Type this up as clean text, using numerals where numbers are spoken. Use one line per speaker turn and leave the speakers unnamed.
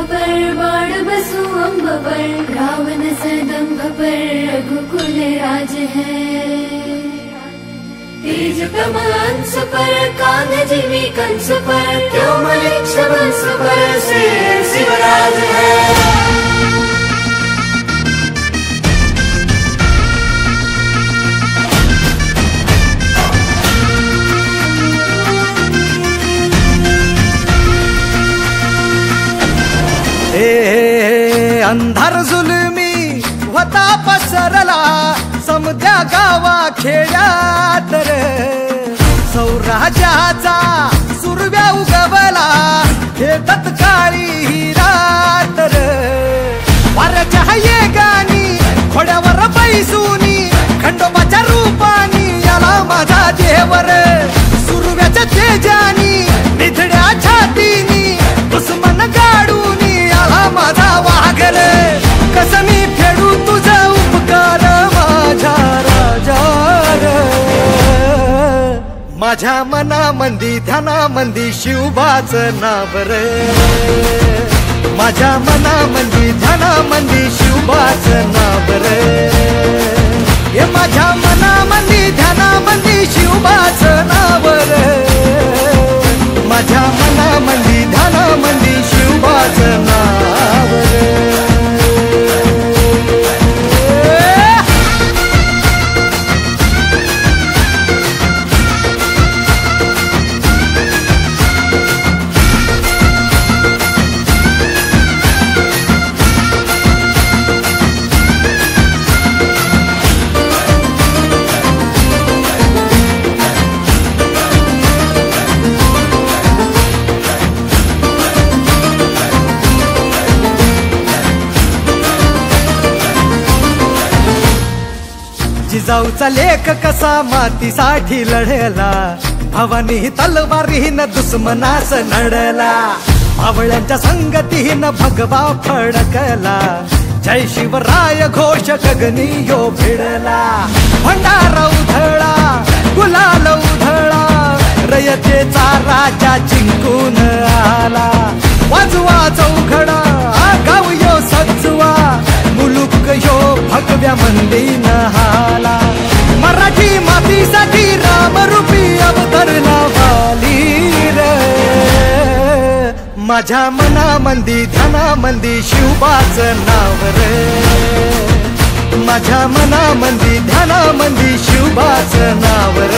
पर बाण बसु अम्ब पर, रावण सदम्भ पर रघुकुल राज है। तेज प्रमांस पर कान जीवी कंस पर, क्यों मलिक्ष वंश पर से शिवराज है।
अंधार जुलमी होता पसरला समद्या गावा खेड्यात रे, सौराजाचा सुरव्या उगवला हे तत्काळी ही रात रे। वाऱ्याच्या येगानी घोड्यावर बैसूनी खंडोबाच्या रूपानी याला माझा देवर, सुरव्याच्या तेजानी निधड्या छातीनी दुश्मन गाडूनी याला माझा वाघर। कसं मी फेडू तुझा उपकार माझ्या राजा रे, माझ्या मनामंदी ध्यानामंदी शिवबाचं नाव रे, माझ्या मनामंदी ध्यानामंदी शिवबाचं नाव रे। हे माझ्या मनामंदी ध्यानामंदी शिवबाचं नाव रे, माझ्या मनामंदी ध्यानामंदी शिवबाचं नाव रे। जिजाऊचा लेख कसा मातीसाठी लढला, भवानी तलवारीन दुश्मनास नडला, भावळ्यांच्या संगतीन भगवा फडकला, जय शिवराय घोष गगनी यो भिडला। भंडारा उधळा गुलाल उधळा, रयतेचा राजा जिंकून आला, वाजवा चौघडा गाव यो सजवा, मुलुक यो भगव्या मंदीन हाला, मराठी मातीसाठी रामरूपी अवतरला वाली रे। माझ्या मनामंदी ध्यानामंदी शिवबाचं नाव रे, माझ्या मनामंदी ध्यानामंदी शिवबाचं नाव रे।